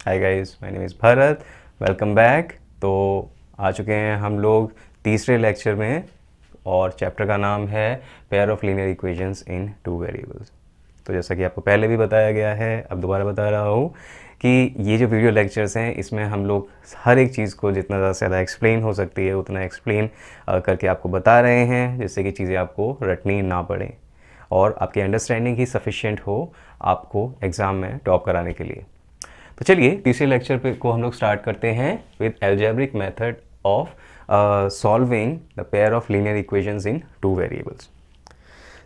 Hi guys, my name is Bharat. Welcome back. तो आ चुके हैं हम लोग तीसरे लेक्चर में और चैप्टर का नाम है pair of linear equations in two variables. तो जैसा कि आपको पहले भी बताया गया है, अब दोबारा बता रहा हूँ कि ये जो वीडियो लेक्चर्स हैं इसमें हम लोग हर एक चीज़ को जितना ज़्यादा से ज़्यादा एक्सप्लेन हो सकती है उतना एक्सप्लेन करके आपको बता रहे हैं, जिससे कि चीज़ें आपको रटनी ना पड़े और आपकी अंडरस्टैंडिंग ही सफिशिएंट हो आपको एग्ज़ाम में टॉप कराने के लिए। तो चलिए तीसरे लेक्चर पे को हम लोग स्टार्ट करते हैं with algebraic method of solving the pair of linear equations in two variables.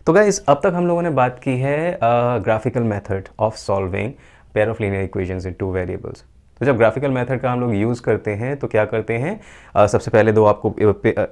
तो गाइस, अब तक हम लोगों ने बात की है graphical method of solving pair of linear equations in two variables. तो जब ग्राफिकल मेथड का हम लोग यूज़ करते हैं तो क्या करते हैं, सबसे पहले दो आपको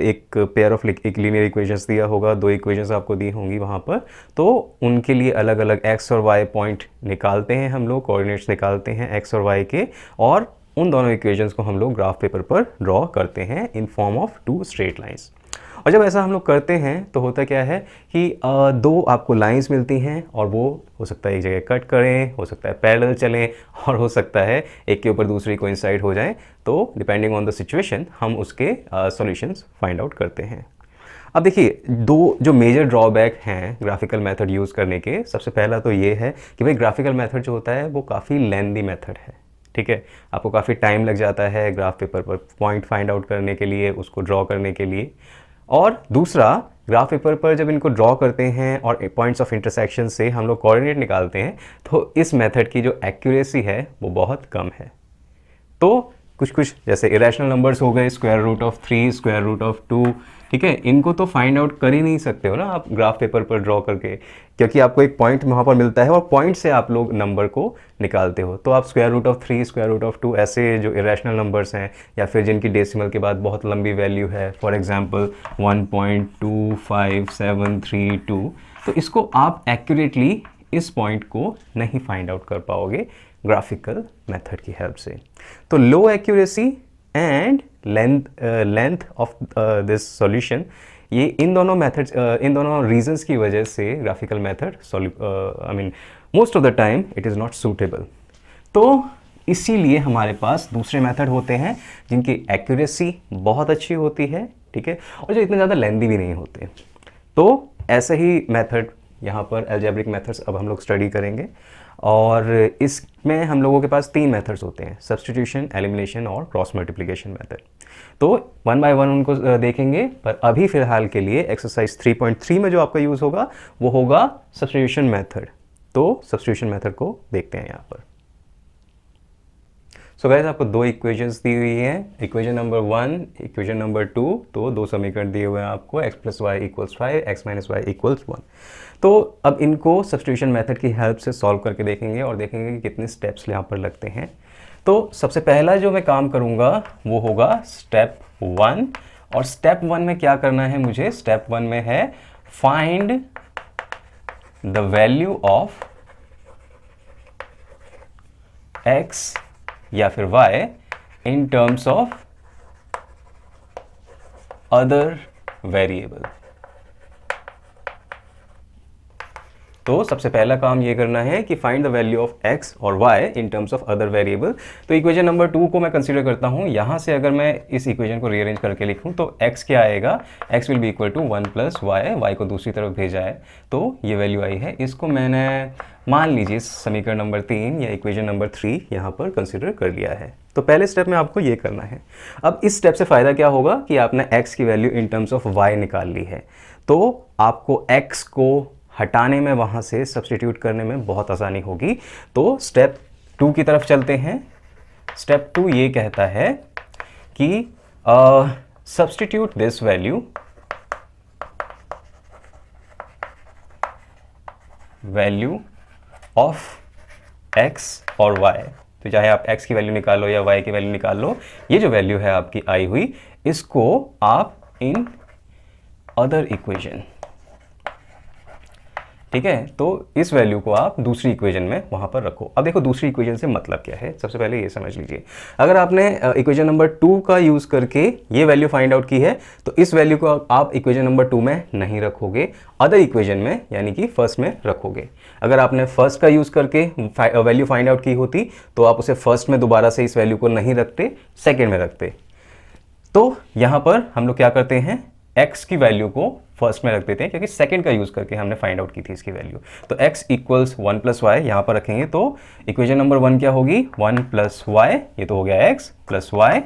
एक पेयर ऑफ एक लीनियर इक्वेशंस दिया होगा, दो इक्वेशंस आपको दी होंगी वहाँ पर, तो उनके लिए अलग अलग एक्स और वाई पॉइंट निकालते हैं हम लोग, कोऑर्डिनेट्स निकालते हैं एक्स और वाई के, और उन दोनों इक्वेशंस को हम लोग ग्राफ पेपर पर ड्रॉ करते हैं in form of two straight lines. और जब ऐसा हम लोग करते हैं तो होता क्या है कि दो आपको लाइंस मिलती हैं और वो हो सकता है एक जगह कट करें, हो सकता है पैरेलल चलें, और हो सकता है एक के ऊपर दूसरी कोइंसाइड हो जाए। तो डिपेंडिंग ऑन द सिचुएशन हम उसके सॉल्यूशंस फाइंड आउट करते हैं। अब देखिए, दो जो मेजर ड्रॉबैक हैं ग्राफिकल मेथड यूज़ करने के, सबसे पहला तो ये है कि भाई ग्राफिकल मेथड जो होता है वो काफ़ी लेंदी मेथड है। ठीक है, आपको काफ़ी टाइम लग जाता है ग्राफ पेपर पर पॉइंट फाइंड आउट करने के लिए, उसको ड्रॉ करने के लिए। और दूसरा, ग्राफ पेपर पर जब इनको ड्रॉ करते हैं और पॉइंट्स ऑफ इंटरसेक्शन से हम लोग कोऑर्डिनेट निकालते हैं तो इस मेथड की जो एक्यूरेसी है वो बहुत कम है। तो कुछ कुछ जैसे इरेशनल नंबर्स हो गए, square root of 3, square root of 2, ठीक है, इनको तो फाइंड आउट कर ही नहीं सकते हो ना आप ग्राफ पेपर पर ड्रॉ करके, क्योंकि आपको एक पॉइंट वहाँ पर मिलता है और पॉइंट से आप लोग नंबर को निकालते हो। तो आप square root of 3, square root of 2 ऐसे जो इरेशनल नंबर्स हैं या फिर जिनकी डेसिमल के बाद बहुत लंबी वैल्यू है, फॉर एग्जांपल 1.25732, तो इसको आप एक्यूरेटली इस पॉइंट को नहीं फाइंड आउट कर पाओगे ग्राफिकल मेथड की हेल्प से। तो low accuracy and length of this solution, ये इन दोनों मेथड्स, इन दोनों रीजंस की वजह से graphical method most of the time it is not suitable. तो इसीलिए हमारे पास दूसरे मेथड होते हैं जिनकी एक्यूरेसी बहुत अच्छी होती है, ठीक है, और जो इतने ज़्यादा लेंदी भी नहीं होते। तो ऐसे ही मेथड यहाँ पर एल्जेब्रिक मेथड्स अब हम लोग स्टडी करेंगे, और इसमें हम लोगों के पास तीन मेथड्स होते हैं, सब्स्टिट्यूशन, एलिमिनेशन और क्रॉस मल्टीप्लिकेशन मेथड। तो वन बाय वन उनको देखेंगे, पर अभी फ़िलहाल के लिए एक्सरसाइज 3.3 में जो आपका यूज़ होगा वो होगा सब्स्टिट्यूशन मेथड। तो सब्स्टिट्यूशन मेथड को देखते हैं यहाँ पर। सो गाइस, आपको दो इक्वेशंस दी हुई हैं, इक्वेशन नंबर 1, इक्वेशन नंबर 2। तो दो समीकरण दिए हुए हैं आपको, x + y = 5, x - y = 1। तो अब इनको सब्स्टिट्यूशन मेथड की हेल्प से सॉल्व करके देखेंगे और देखेंगे कि कितने स्टेप्स यहाँ पर लगते हैं। तो सबसे पहला जो मैं काम करूँगा वो होगा स्टेप 1, और स्टेप 1 में क्या करना है मुझे, स्टेप 1 में है find the value of x या फिर y in terms of other variable. तो सबसे पहला काम ये करना है कि find the value of x और y in terms of other variable. तो इक्वेशन नंबर 2 को मैं कंसीडर करता हूँ। यहाँ से अगर मैं इस इक्वेशन को रीअरेंज करके लिखूँ तो x क्या आएगा, x will be equal to 1 + y, y को दूसरी तरफ भेजा है तो ये वैल्यू आई है। इसको मैंने मान लीजिए समीकरण नंबर 3 या इक्वेशन नंबर 3 यहाँ पर कंसीडर कर लिया है। तो पहले स्टेप में आपको ये करना है। अब इस स्टेप से फ़ायदा क्या होगा कि आपने x की value in terms of y निकाल ली है, तो आपको x को हटाने में, वहाँ से सब्स्टिट्यूट करने में बहुत आसानी होगी। तो स्टेप 2 की तरफ चलते हैं। स्टेप 2 ये कहता है कि substitute this value of x और y। तो चाहे आप x की वैल्यू निकालो या y की वैल्यू निकाल लो, ये जो वैल्यू है आपकी आई हुई, इसको आप इन अदर इक्वेशन ठीक है, तो इस वैल्यू को आप दूसरी इक्वेशन में वहाँ पर रखो। अब देखो दूसरी इक्वेशन से मतलब क्या है, सबसे पहले ये समझ लीजिए। अगर आपने इक्वेशन नंबर 2 का यूज़ करके ये वैल्यू फाइंड आउट की है तो इस वैल्यू को आप इक्वेशन नंबर 2 में नहीं रखोगे, अदर इक्वेशन में यानी कि फर्स्ट में रखोगे। अगर आपने फर्स्ट का यूज़ करके वैल्यू फाइंड आउट की होती तो आप उसे फर्स्ट में दोबारा से इस वैल्यू को नहीं रखते, सेकेंड में रखते। तो यहाँ पर हम लोग क्या करते हैं, x की वैल्यू को फर्स्ट में रख देते हैं क्योंकि सेकंड का यूज़ करके हमने फाइंड आउट की थी इसकी वैल्यू। तो x इक्वल्स 1 प्लस वाई यहाँ पर रखेंगे तो इक्वेशन नंबर 1 क्या होगी, 1 प्लस वाई, ये तो हो गया x प्लस वाई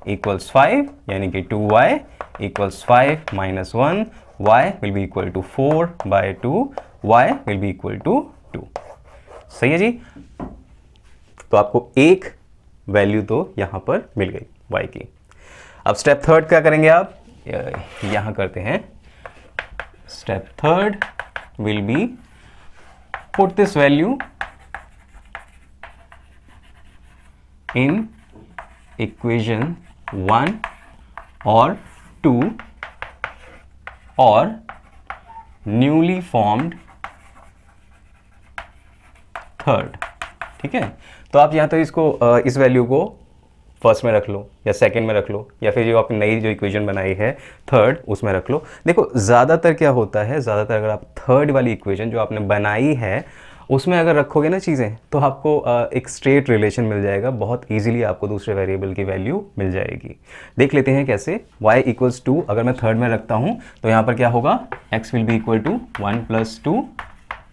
इक्वल्स 5 यानी कि 2y equals 5 minus 1, y will be equal to 4/2, y will be equal to 2। सही है जी। तो आपको एक वैल्यू तो यहाँ पर मिल गई y की। अब स्टेप थर्ड क्या करेंगे आप, यहां करते हैं। Step third will be put this value in equation 1 और 2 और न्यूली फॉर्म्ड थर्ड। ठीक है, तो आप यहां तो इसको इस वैल्यू को फर्स्ट में रख लो या सेकंड में रख लो या फिर जो आपने नई जो इक्वेशन बनाई है थर्ड उसमें रख लो। देखो ज़्यादातर क्या होता है, ज़्यादातर अगर आप थर्ड वाली इक्वेशन जो आपने बनाई है उसमें अगर रखोगे ना चीज़ें तो आपको एक स्ट्रेट रिलेशन मिल जाएगा, बहुत इजीली आपको दूसरे वेरिएबल की वैल्यू मिल जाएगी। देख लेते हैं कैसे। y इक्वल्स 2 अगर मैं थर्ड में रखता हूँ तो यहाँ पर क्या होगा, x will be equal to 1 plus 2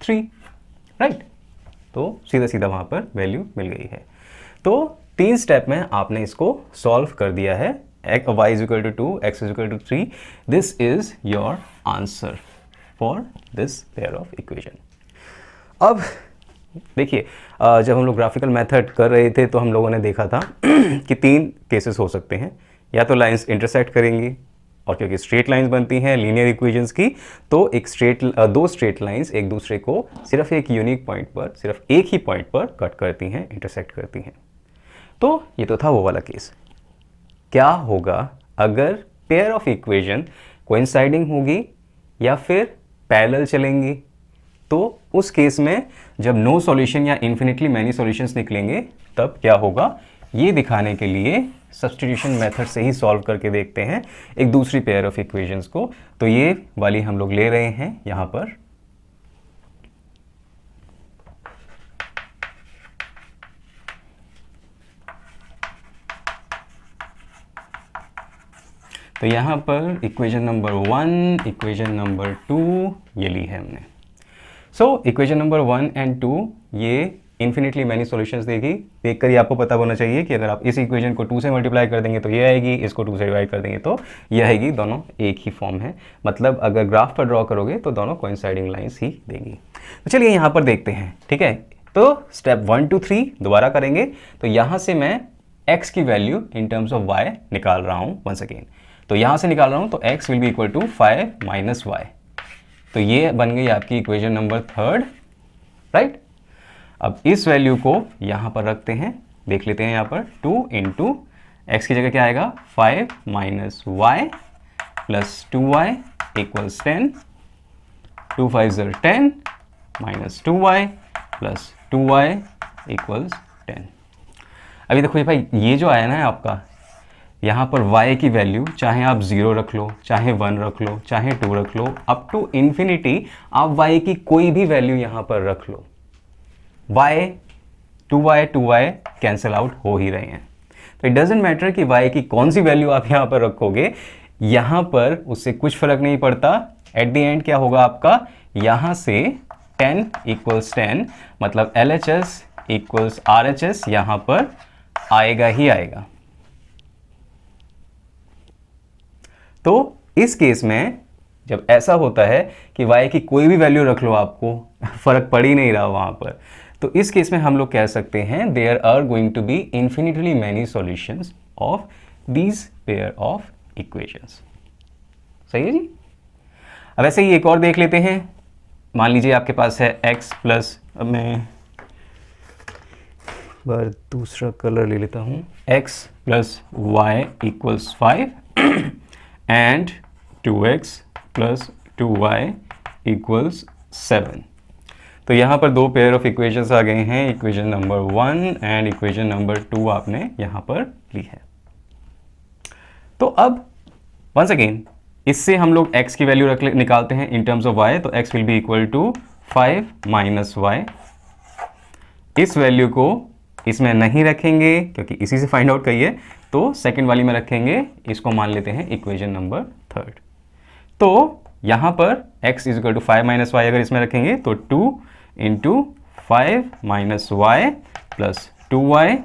3, right. तो सीधा सीधा वहाँ पर वैल्यू मिल गई है। तो 3 स्टेप में आपने इसको सॉल्व कर दिया है। y is equal to 2, x is equal to 3। This is your answer for this pair of equation. अब देखिए, जब हम लोग ग्राफिकल मेथड कर रहे थे तो हम लोगों ने देखा था कि 3 केसेस हो सकते हैं। या तो लाइंस इंटरसेक्ट करेंगी और क्योंकि स्ट्रेट लाइंस बनती हैं लीनियर इक्वेशंस की, तो दो स्ट्रेट लाइंस एक दूसरे को सिर्फ एक यूनिक पॉइंट पर, सिर्फ एक ही पॉइंट पर कट करती हैं, इंटरसेक्ट करती हैं। तो ये तो था वो वाला केस। क्या होगा अगर पेयर ऑफ इक्वेशन कोइंसाइडिंग होगी या फिर पैरेलल चलेंगी? तो उस केस में जब नो सॉल्यूशन या इन्फिनिटली मैनी सॉल्यूशंस निकलेंगे तब क्या होगा, ये दिखाने के लिए सब्स्टिट्यूशन मेथड से ही सॉल्व करके देखते हैं एक दूसरी पेयर ऑफ इक्वेशंस को। तो ये वाली हम लोग ले रहे हैं यहाँ पर। तो यहाँ पर इक्वेशन नंबर 1, इक्वेशन नंबर 2 ये ली है हमने। सो इक्वेशन नंबर 1 एंड 2 ये इन्फिनिटली मैनी सॉल्यूशंस देगी। देखकर ही आपको पता होना चाहिए कि अगर आप इस इक्वेशन को 2 से मल्टीप्लाई कर देंगे तो ये आएगी, इसको 2 से डिवाइड कर देंगे तो ये आएगी, दोनों एक ही फॉर्म है। मतलब अगर ग्राफ पर ड्रॉ करोगे तो दोनों कोइंसाइडिंग लाइंस ही देगी। तो चलिए यहाँ पर देखते हैं, ठीक है। तो स्टेप 1 2 3 दोबारा करेंगे। तो यहाँ से मैं x की value in terms of y निकाल रहा हूँ वंस अगेन। तो यहाँ से निकाल रहा हूँ तो x will be equal to 5 minus y. तो ये बन गई आपकी इक्वेशन नंबर थर्ड, राइट। अब इस वैल्यू को यहाँ पर रखते हैं, देख लेते हैं यहाँ पर 2 इंटू एक्स की जगह क्या आएगा, 5 minus y plus 2y equals 10, 2 5 ज़र 10 minus 2y plus 2y equals 10। अभी देखो ये भाई, ये जो आया ना आपका यहाँ पर y की वैल्यू चाहे आप 0 रख लो, चाहे 1 रख लो, चाहे 2 रख लो, अप टू इन्फिनिटी आप y की कोई भी वैल्यू यहाँ पर रख लो, y 2y कैंसिल आउट हो ही रहे हैं। तो इट डजेंट मैटर कि y की कौन सी वैल्यू आप यहाँ पर रखोगे, यहाँ पर उससे कुछ फर्क नहीं पड़ता। एट द एंड क्या होगा आपका, यहाँ से 10 इक्वल्स 10 मतलब LHS इक्वल्स RHS यहाँ पर आएगा ही आएगा। तो इस केस में जब ऐसा होता है कि y की कोई भी वैल्यू रख लो, आपको फर्क पड़ ही नहीं रहा वहां पर, तो इस केस में हम लोग कह सकते हैं there are going to be infinitely many solutions of these pair of equations. सही है जी। अब ऐसे ही एक और देख लेते हैं। मान लीजिए आपके पास है x प्लस, अब मैं बार दूसरा कलर ले लेता हूँ, x plus y equals 5 and 2x plus 2y equals 7। तो यहाँ पर दो पेयर ऑफ इक्वेशंस आ गए हैं, equation number 1 and equation number 2 आपने यहाँ पर ली है। तो अब वंस अगेन इससे हम लोग x की वैल्यू निकालते हैं इन टर्म्स ऑफ y, तो x will be equal to 5 minus y. इस वैल्यू को इसमें नहीं रखेंगे क्योंकि इसी से फाइंड आउट करिए, तो सेकंड वाली में रखेंगे, इसको मान लेते हैं इक्वेशन नंबर 3। तो यहाँ पर x is equal to 5 minus y अगर इसमें रखेंगे तो 2 into 5 minus y plus 2y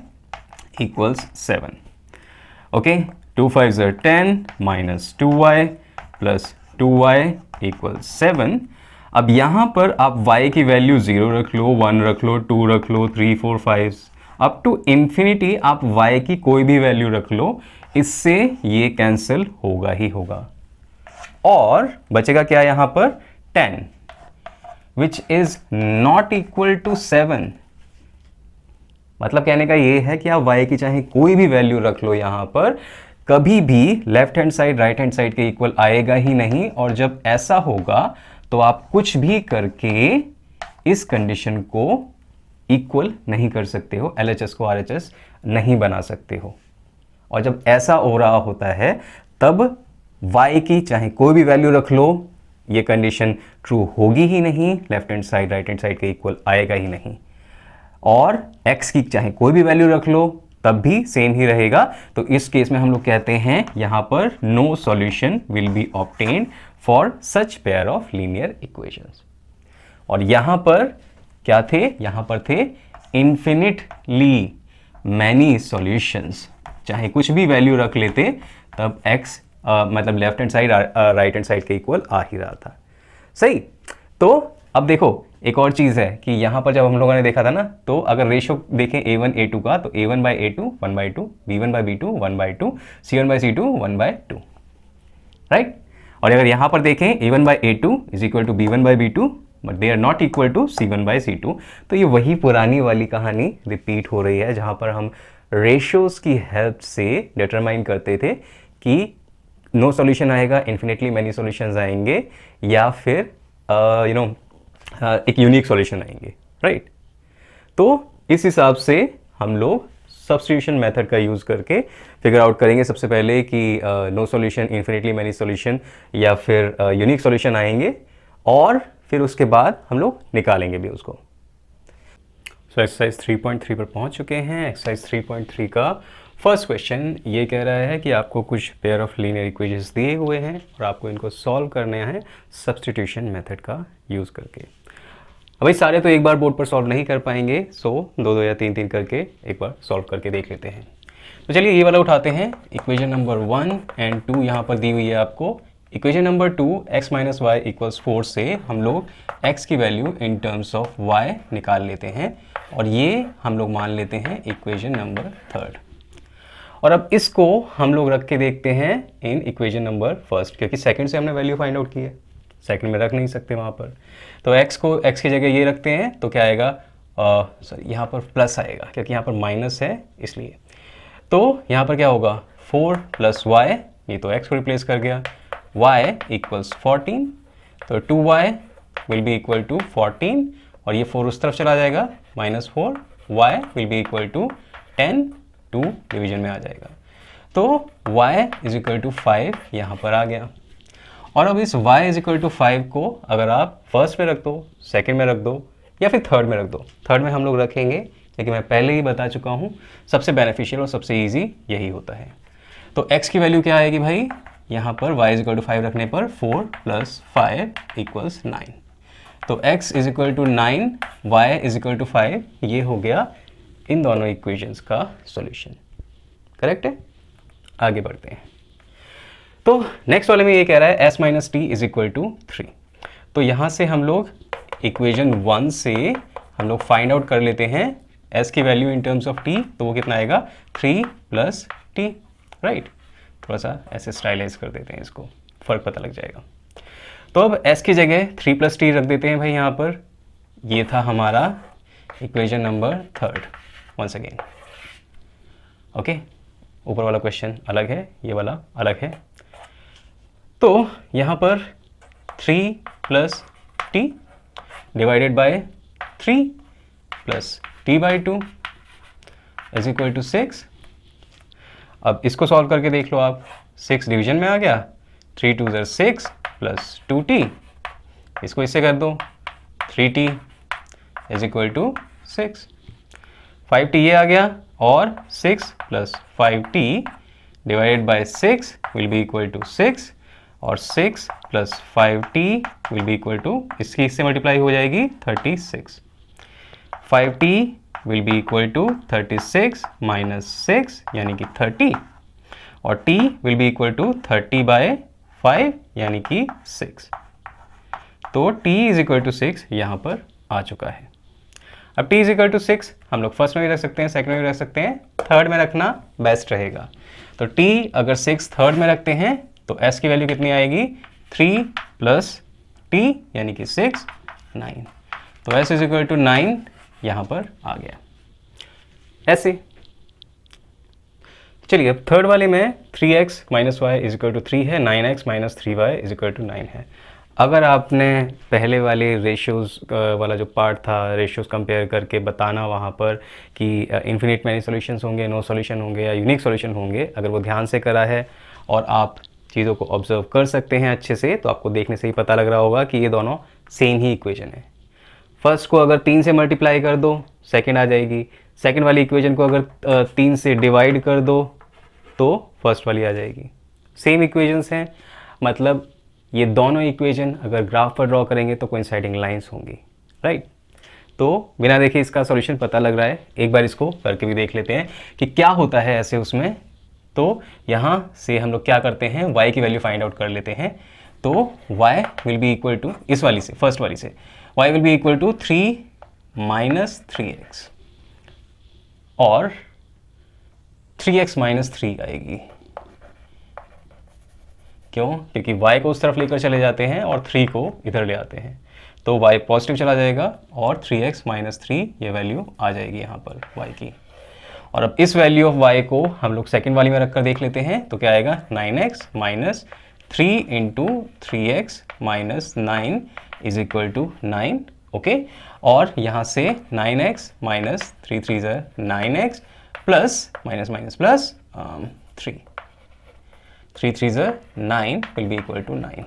equals 7। Okay, 2 5 are 10 minus 2y plus 2y equals 7। अब यहाँ पर आप y की वैल्यू 0 रख लो, 1 रख लो, 2 रख लो, 3 4 5 अप टू इन्फिनिटी आप y की कोई भी वैल्यू रख लो, इससे ये कैंसिल होगा ही होगा। और बचेगा क्या यहाँ पर 10 which is not equal to 7। मतलब कहने का ये है कि आप y की चाहे कोई भी वैल्यू रख लो, यहाँ पर कभी भी left hand side right hand side के इक्वल आएगा ही नहीं। और जब ऐसा होगा तो आप कुछ भी करके इस कंडीशन को इक्वल नहीं कर सकते हो, LHS को RHS नहीं बना सकते हो। और जब ऐसा हो रहा होता है तब y की चाहे कोई भी वैल्यू रख लो, ये कंडीशन ट्रू होगी ही नहीं, left hand side right hand side के इक्वल आएगा ही नहीं। और x की चाहे कोई भी वैल्यू रख लो तब भी सेम ही रहेगा। तो इस केस में हम लोग कहते हैं यहाँ पर no solution will be obtained for such pair of linear equations. और यहाँ पर क्या थे, यहाँ पर थे इन्फिनिटली मैनी सॉल्यूशंस। चाहे कुछ भी वैल्यू रख लेते तब x मतलब left hand side right hand side के इक्वल आ ही रहा था। सही। तो अब देखो एक और चीज़ है कि यहाँ पर जब हम लोगों ने देखा था ना, तो अगर रेशो देखें A1 A2 का, तो A1 by A2 1/2, B1 by B2 1/2, C1 by C2 1/2, right. और अगर यहाँ पर देखें A1 by A2 is equal to B1 by B2 but they are not equal to C1 by C2। तो ये वही पुरानी वाली कहानी रिपीट हो रही है, जहाँ पर हम रेशोज़ की हेल्प से डिटरमाइन करते थे कि नो सॉल्यूशन आएगा, इन्फिनिटली मैनी सॉल्यूशंस आएंगे, या फिर एक यूनिक सॉल्यूशन आएंगे, राइट। तो इस हिसाब से हम लोग सब्स्टिट्यूशन मेथड का यूज़ करके फिगर आउट करेंगे सबसे पहले कि no solution, infinitely many solution या फिर यूनिक सॉल्यूशन आएंगे, और फिर उसके बाद हम लोग निकालेंगे भी उसको। सो एक्सरसाइज 3.3 पर पहुंच चुके हैं। एक्सरसाइज 3.3 का फर्स्ट क्वेश्चन ये कह रहा है कि आपको कुछ पेयर ऑफ लीनियर इक्वेशंस दिए हुए हैं और आपको इनको सॉल्व करने हैं सब्स्टिट्यूशन मेथड का यूज़ करके। अब भाई सारे तो एक बार बोर्ड पर सॉल्व नहीं कर पाएंगे, सो दो दो या तीन तीन करके एक बार सॉल्व करके देख लेते हैं। तो चलिए ये वाला उठाते हैं, इक्वेशन नंबर 1 एंड 2 यहाँ पर दी हुई है आपको। Equation number 2 x minus y equals 4 से हम लोग x की value in terms of y निकाल लेते हैं, और ये हम लोग मान लेते हैं इक्वेशन नंबर 3। और अब इसको हम लोग रख के देखते हैं इन इक्वेशन नंबर 1, क्योंकि सेकंड से हमने वैल्यू फाइंड आउट की है, सेकंड में रख नहीं सकते वहाँ पर। तो x को x की जगह ये रखते हैं, तो क्या आएगा, सॉरी यहाँ पर प्लस आएगा क्योंकि यहाँ पर माइनस है इसलिए। तो यहाँ पर क्या होगा 4 + y, ये तो x को रिप्लेस कर गया, y इक्वल्स 14, तो 2y will be equal to 14, और ये 4 उस तरफ चला जाएगा -4, y will be equal to 10, 2 division में आ जाएगा। तो y इज इक्वल टू 5 यहाँ पर आ गया। और अब इस y इज इक्वल टू 5 को अगर आप फर्स्ट में रख दो, सेकेंड में रख दो, या फिर थर्ड में रख दो। थर्ड में हम लोग रखेंगे क्योंकि मैं पहले ही बता चुका हूँ सबसे बेनिफिशियल और सबसे ईजी यही होता है। तो x की वैल्यू क्या आएगी भाई, यहाँ पर y इज इक्वल टू 5 रखने पर 4 + 5 = 9। तो x is equal to 9, y is equal to 5, ये हो गया इन दोनों इक्वेशंस का सॉल्यूशन। करेक्ट है। आगे बढ़ते हैं। तो नेक्स्ट वाले में ये कह रहा है s minus t is equal to 3। तो यहाँ से हम लोग इक्वेशन 1 से हम लोग फाइंड आउट कर लेते हैं s की value in terms of t, तो वो कितना आएगा 3 + t, राइट। थोड़ा सा ऐसे स्टाइलाइज कर देते हैं, इसको फ़र्क पता लग जाएगा। तो अब s की जगह 3 + t रख देते हैं भाई यहाँ पर। ये था हमारा equation number 3 once again. Okay, ऊपर वाला क्वेश्चन अलग है, ये वाला अलग है। तो यहाँ पर 3 + t, divided by 3 plus t by 2 is equal to 6। अब इसको सॉल्व करके देख लो आप, 6 डिवीजन में आ गया, 3 2 ज़र 6 प्लस 2t, इसको इससे कर दो 3t is equal to 6। 5t ये आ गया और 6 plus 5t divided by 6 will be equal to 6 और 6 plus 5t will be equal to, इसकी इससे मल्टीप्लाई हो जाएगी 36। 5t will be equal to 36 minus 6 यानी कि 30 और t will be equal to 30 by 5 यानी कि 6। तो t इज इक्वल टू 6 यहाँ पर आ चुका है। अब t इज इक्वल टू 6 हम लोग फर्स्ट में भी रख सकते हैं, सेकंड में भी रख सकते हैं, थर्ड में रखना बेस्ट रहेगा। तो t अगर 6 थर्ड में रखते हैं तो s की वैल्यू कितनी आएगी, 3 प्लस t यानी कि 6 9। तो s इज इक्वल टू 9 यहाँ पर आ गया ऐसे। चलिए अब थर्ड वाले में 3x minus y is equal to 3 है, 9x minus 3y is equal to 9 है। अगर आपने पहले वाले रेशियोज़ वाला जो पार्ट था, रेशियोज़ कंपेयर करके बताना वहाँ पर कि इन्फिनिट मैनी सॉल्यूशंस होंगे, नो सॉल्यूशन होंगे या यूनिक सॉल्यूशन होंगे, अगर वो ध्यान से करा है और आप चीज़ों को ऑब्जर्व कर सकते हैं अच्छे से, तो आपको देखने से ही पता लग रहा होगा कि ये दोनों सेम ही इक्वेशन है। फर्स्ट को अगर 3 से मल्टीप्लाई कर दो सेकंड आ जाएगी, सेकंड वाली इक्वेशन को अगर 3 से डिवाइड कर दो तो फर्स्ट वाली आ जाएगी। सेम इक्वेशंस हैं, मतलब ये दोनों इक्वेशन अगर ग्राफ पर ड्रॉ करेंगे तो कोइंसाइडिंग लाइंस होंगी, राइट। तो बिना देखे इसका सॉल्यूशन पता लग रहा है, एक बार इसको करके भी देख लेते हैं कि क्या होता है ऐसे उसमें। तो यहाँ से हम लोग क्या करते हैं, y की वैल्यू फाइंड आउट कर लेते हैं। तो y will be equal to, इस वाली से, फर्स्ट वाली से, y will be equal to 3 minus 3x और 3x माइनस 3 आएगी। क्यों? क्योंकि y को उस तरफ लेकर चले जाते हैं और 3 को इधर ले आते हैं, तो y पॉजिटिव चला जाएगा और 3x माइनस 3 ये वैल्यू आ जाएगी यहाँ पर y की। और अब इस वैल्यू ऑफ y को हम लोग सेकेंड वाली में रखकर देख लेते हैं, तो क्या आएगा, 9x minus 3 into 3x minus 9 is equal to 9, okay. और यहाँ से 9x माइनस 3 3 ज़र 9x plus minus minus plus 3 3 3 ज़र 9 विल बी इक्वल टू 9।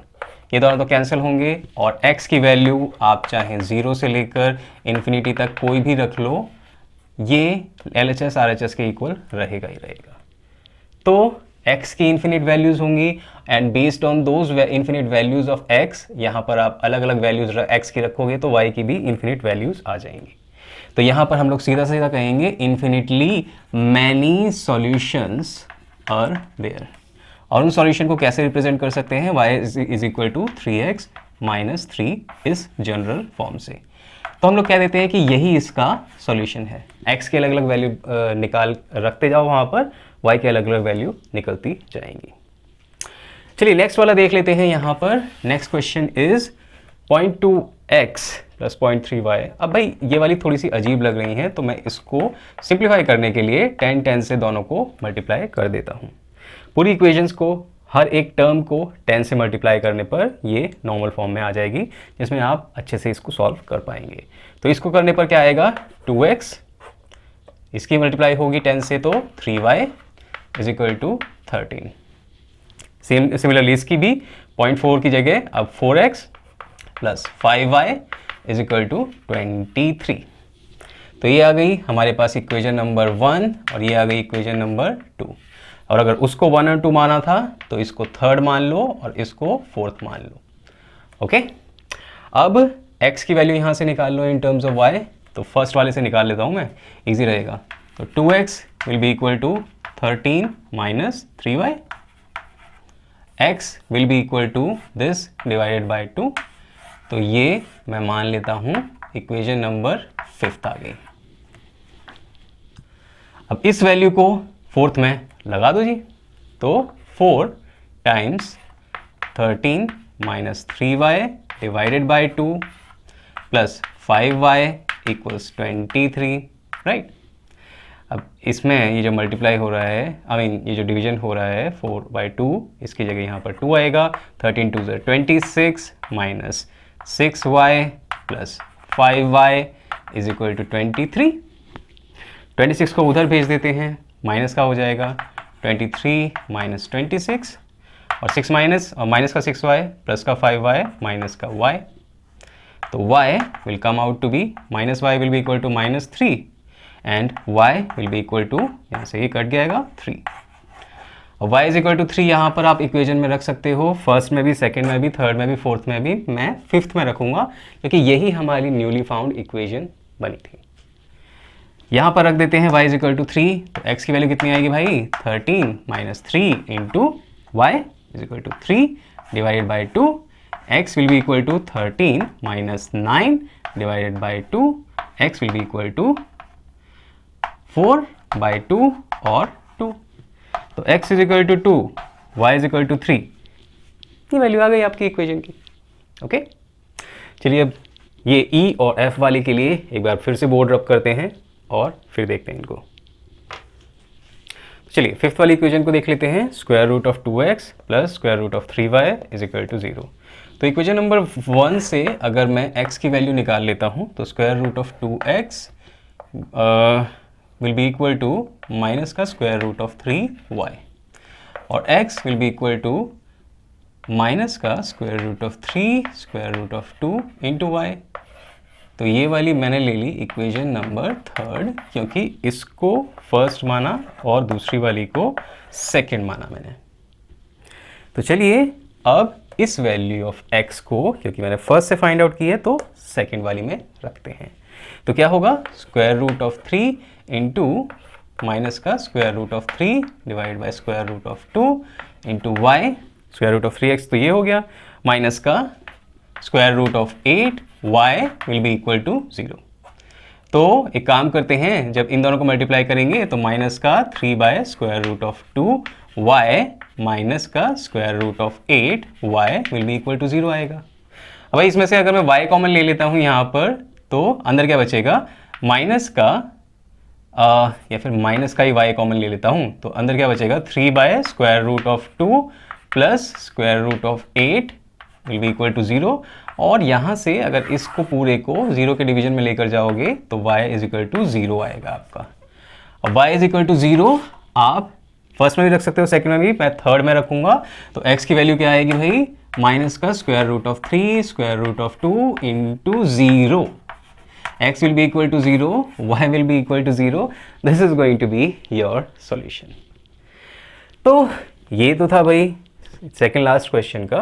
ये दोनों तो कैंसिल होंगे और x की वैल्यू आप चाहे 0 से लेकर इन्फिनिटी तक कोई भी रख लो, ये LHS RHS के इक्वल रहेगा ही रहेगा। तो x की इन्फिनिट वैल्यूज़ होंगी and based on those infinite values of x, यहाँ पर आप अलग अलग वैल्यूज़ x की रखोगे तो y की भी इन्फिनिट वैल्यूज़ आ जाएंगी। तो यहाँ पर हम लोग सीधा सीधा कहेंगे infinitely many solutions are there. और उन सॉल्यूशन को कैसे रिप्रेजेंट कर सकते हैं, y is equal to 3x minus 3 इस जनरल फॉर्म से। तो हम लोग कह देते हैं कि यही इसका सॉल्यूशन है। x के अलग अलग वैल्यू निकाल रखते जाओ वहाँ पर, y के अलग अलग वैल्यू निकलती जाएंगी। चलिए नेक्स्ट वाला देख लेते हैं यहाँ पर। Next question is 0.2x plus 0.3y। अब भाई ये वाली थोड़ी सी अजीब लग रही है, तो मैं इसको सिंप्लीफाई करने के लिए 10 10 से दोनों को मल्टीप्लाई कर देता हूँ। पूरी इक्वेशंस को, हर एक टर्म को 10 से मल्टीप्लाई करने पर ये नॉर्मल फॉर्म में आ जाएगी, जिसमें आप अच्छे से इसको सॉल्व कर पाएंगे। तो इसको करने पर क्या आएगा, 2x, इसकी मल्टीप्लाई होगी 10 से तो 3y is equal to 13। Similarly इसकी भी 0.4 की जगह अब 4x plus 5y is equal to 23। तो ये आ गई हमारे पास इक्वेशन नंबर 1 और ये आ गई इक्वेशन नंबर 2। और अगर उसको 1 और 2 माना था तो इसको थर्ड मान लो और इसको फोर्थ मान लो, ओके। अब x की वैल्यू यहाँ से निकाल लो इन टर्म्स ऑफ y, तो फर्स्ट वाले से निकाल लेता हूँ मैं, इजी रहेगा। तो 2x will be equal to 13 minus 3y, x will be equal to this divided by 2। तो ये मैं मान लेता हूँ इक्वेशन नंबर 5 आ गई। अब इस वैल्यू को फोर्थ में लगा दो जी, तो 4 times 13 minus 3y divided by 2 plus 5y equals 23, right. अब इसमें ये जो मल्टीप्लाई हो रहा है, ये जो डिवीजन हो रहा है 4/2, इसकी जगह यहाँ पर 2 आएगा। 13 2 26 minus 6y plus 5y is equal to 23। 26 को उधर भेज देते हैं, माइनस का हो जाएगा 23 माइनस 26 और 6 माइनस और माइनस का 6y प्लस का 5y माइनस का y, तो y will come out to be minus y will be equal to minus 3 and y will be equal to, यहाँ से ये कट जाएगा 3 और y is equal to 3 यहाँ पर आप इक्वेशन में रख सकते हो, फर्स्ट में भी, सेकंड में भी, थर्ड में भी, फोर्थ में भी, मैं फिफ्थ में रखूँगा क्योंकि यही हमारी न्यूली फाउंड इक्वेशन बनी थी। यहाँ पर रख देते हैं y is equal to 3, तो x की वैल्यू कितनी आएगी भाई 13 minus 3 into y is equal to 3 divided by 2, x will be equal to 13 minus 9 divided by 2, x will be equal to 4 by 2 और 2, तो x is equal to 2, y is equal to 3, ये value आ गई आपकी equation की। Okay, चलिए अब ये e और f वाले के लिए एक बार फिर से बोर्ड रब करते हैं और फिर देखते हैं इनको। चलिए फिफ्थ वाली इक्वेशन को देख लेते हैं, square root of 2x plus square root of 3y is equal to 0। तो इक्वेशन नंबर 1 से अगर मैं x की वैल्यू निकाल लेता हूं तो square root of 2x will be equal to minus का स्क्वायर रूट ऑफ 3y और x will be equal to minus का square root of 3 square root of 2 into Y. तो ये वाली मैंने ले ली इक्वेशन नंबर 3 क्योंकि इसको फर्स्ट माना और दूसरी वाली को सेकंड माना मैंने। तो चलिए अब इस वैल्यू ऑफ x को, क्योंकि मैंने फर्स्ट से फाइंड आउट की है, तो सेकंड वाली में रखते हैं। तो क्या होगा, square root of 3 into minus का square root of 3 divide by square root of 2 into Y, square root of 3x तो ये हो गया, माइनस का square root of 8 y will be equal to 0। तो एक काम करते हैं, जब इन दोनों को मल्टीप्लाई करेंगे तो माइनस का 3 by square root of 2 y minus का square root of 8 y will be equal to 0 आएगा। अब भाई इसमें से अगर मैं y कॉमन ले लेता हूँ यहाँ पर, तो अंदर क्या बचेगा, माइनस का या फिर माइनस का ही y कॉमन ले लेता हूँ, तो अंदर क्या बचेगा 3 by square root of 2 plus square root of 8 will be equal to 0। और यहाँ से अगर इसको पूरे को 0 के डिवीजन में लेकर जाओगे तो y इज इक्वल टू 0 आएगा आपका। अब y इज इक्वल टू 0 आप फर्स्ट में भी रख सकते हो, सेकंड में भी, मैं थर्ड में रखूंगा। तो x की वैल्यू क्या आएगी भाई, माइनस का square root of 3 square root of 2 into 0। x will be equal to 0, y will be equal to 0। This is going to be your solution. तो ये तो था भाई सेकंड लास्ट क्वेश्चन का।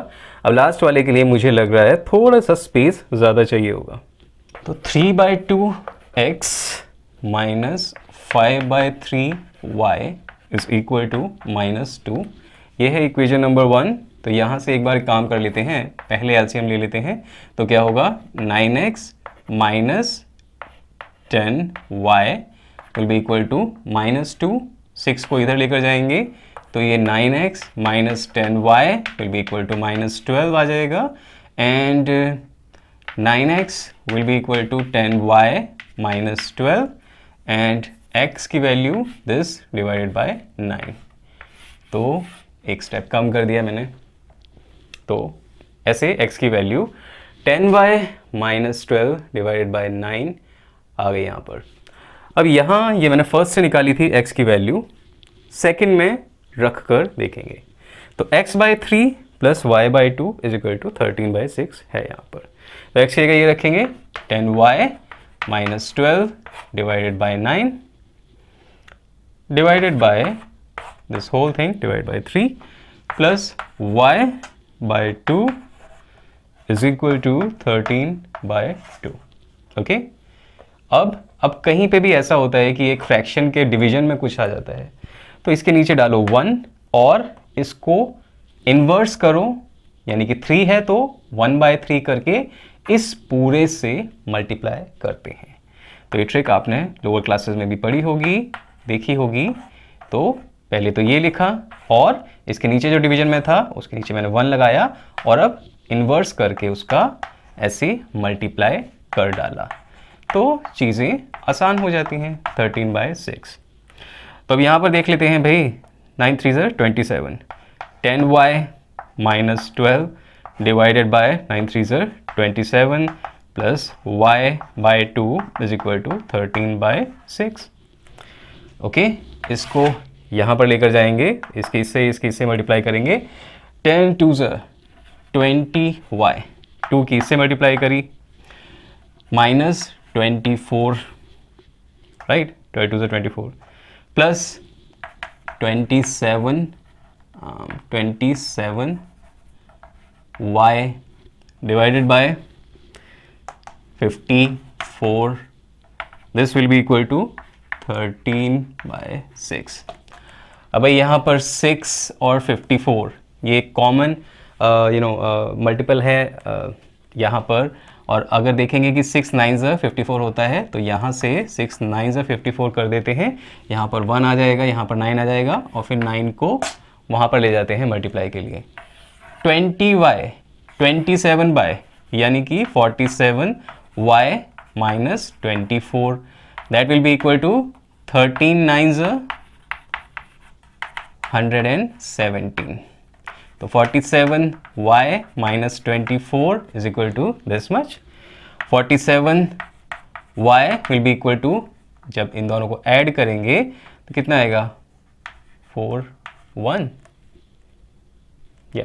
अब लास्ट वाले के लिए मुझे लग रहा है थोड़ा सा स्पेस ज़्यादा चाहिए होगा। तो 3/2x minus 5/3y is equal to -2, ये है इक्वेशन नंबर 1। तो यहाँ से एक बार काम कर लेते हैं, पहले एलसीएम ले लेते हैं। तो क्या होगा, 9x minus 10y will be equal to -2। 6 को इधर लेकर जाएंगे तो ये 9x minus 10y will be equal to -12 आ जाएगा, and 9x will be equal to 10y minus 12 and x की वैल्यू दिस डिवाइडेड बाय 9। तो एक स्टेप कम कर दिया मैंने, तो ऐसे x की value 10y minus 12 divided by 9 आ गई यहाँ पर। अब यहाँ ये मैंने फर्स्ट से निकाली थी x की वैल्यू, सेकंड में रख कर देखेंगे। तो x/3 plus y/2 is equal to 13/6 है यहाँ पर। तो x की जगह ये रखेंगे 10y minus 12 divided by 9 divided by this whole thing divide by 3 plus y/2 is equal to 13/2। Okay, अब कहीं पे भी ऐसा होता है कि एक फ्रैक्शन के डिवीजन में कुछ आ जाता है, तो इसके नीचे डालो 1 और इसको इन्वर्स करो, यानी कि 3 है तो 1/3 करके इस पूरे से मल्टीप्लाई करते हैं। तो ये ट्रिक आपने लोअर क्लासेस में भी पढ़ी होगी, देखी होगी। तो पहले तो ये लिखा और इसके नीचे जो डिवीजन में था उसके नीचे मैंने 1 लगाया और अब इन्वर्स करके उसका ऐसे मल्टीप्लाई कर डाला, तो चीज़ें आसान हो जाती हैं। 13/6। तो अब यहाँ पर देख लेते हैं भाई, 9 3 27, 10y minus 12 divided by 9 3 27 plus y/2 is equal to 13/6। Okay, इसको यहाँ पर लेकर जाएंगे, इसके इससे मल्टीप्लाई करेंगे। 10 2 20y, 2 की इससे मल्टीप्लाई करी, minus 24, right, 2 2 24 plus 27 y divided by 54, this will be equal to 13/6। अब भाई यहाँ पर 6 और 54 ये कॉमन मल्टीपल है यहाँ पर, और अगर देखेंगे कि 6 9 54 होता है, तो यहाँ से 6 9 54 कर देते हैं, यहाँ पर 1 आ जाएगा, यहाँ पर 9 आ जाएगा, और फिर 9 को वहाँ पर ले जाते हैं मल्टीप्लाई के लिए। 20y 27 बाय यानी कि 47y minus 24, that will be equal to 13 9 117। तो 47y minus 24 is equal to this much. 47y will be equal to, जब इन दोनों को ऐड करेंगे तो कितना आएगा, 41 या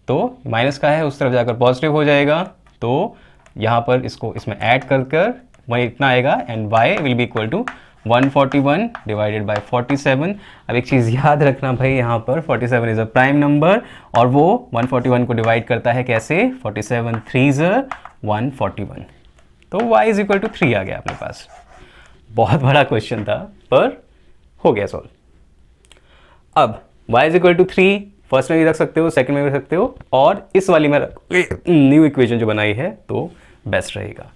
तो माइनस का है उस तरफ जाकर पॉजिटिव हो जाएगा, तो यहाँ पर इसको इसमें ऐड कर वही इतना आएगा, and y will be equal to 141 divided by 47। अब एक चीज़ याद रखना भाई, यहाँ पर 47 इज़ अ प्राइम नंबर, और वो 141 को डिवाइड करता है कैसे, 47 3 141, तो y इज इक्वल टू 3 आ गया अपने पास। बहुत बड़ा क्वेश्चन था पर हो गया सॉल्व। अब y is equal to 3 first में भी रख सकते हो, सेकंड में भी रख सकते हो, और इस वाली में न्यू इक्वेशन जो बनाई है तो बेस्ट रहेगा।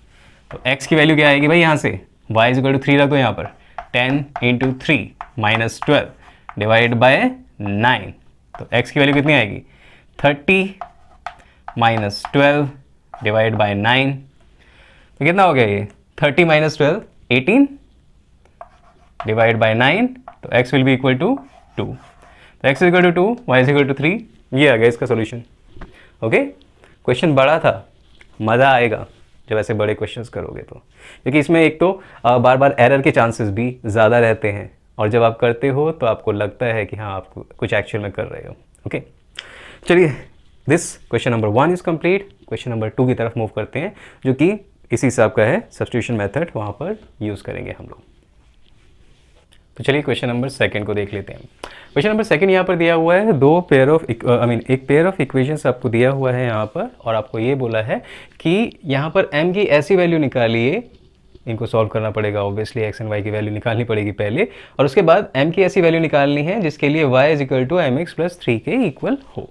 तो x की वैल्यू क्या आएगी भाई, यहाँ से y इज इक्वल टू 3 रख दो यहाँ पर, 10 इंटू 3 माइनस 12 डिवाइड बाय 9, तो x की वैल्यू कितनी आएगी, 30 माइनस 12 डिवाइड बाय 9, तो कितना हो गया ये, 30 माइनस 12 18 डिवाइड बाय 9, तो x will be equal to 2, तो x is equal to 2, y is equal to 3, ये आ गया इसका सॉल्यूशन। ओके, क्वेश्चन बड़ा था, मज़ा आएगा जब ऐसे बड़े क्वेश्चंस करोगे तो, क्योंकि इसमें एक तो बार बार एरर के चांसेस भी ज़्यादा रहते हैं, और जब आप करते हो तो आपको लगता है कि हाँ आप कुछ एक्चुअल में कर रहे हो। ओके, चलिए, this question number 1 is complete. Question number 2 की तरफ मूव करते हैं, जो कि इसी हिसाब का है, सब्स्टिट्यूशन मेथड वहाँ पर यूज़ करेंगे हम लोग। तो चलिए क्वेश्चन नंबर 2 को देख लेते हैं। क्वेश्चन नंबर 2 यहाँ पर दिया हुआ है, एक पेयर ऑफ इक्वेशंस आपको दिया हुआ है यहाँ पर, और आपको ये बोला है कि यहाँ पर m की ऐसी वैल्यू निकालिए, इनको सॉल्व करना पड़ेगा ऑब्वियसली, x एंड y की वैल्यू निकालनी पड़ेगी पहले, और उसके बाद m की ऐसी वैल्यू निकालनी है जिसके लिए y is equal to mx plus 3 के इक्वल हो।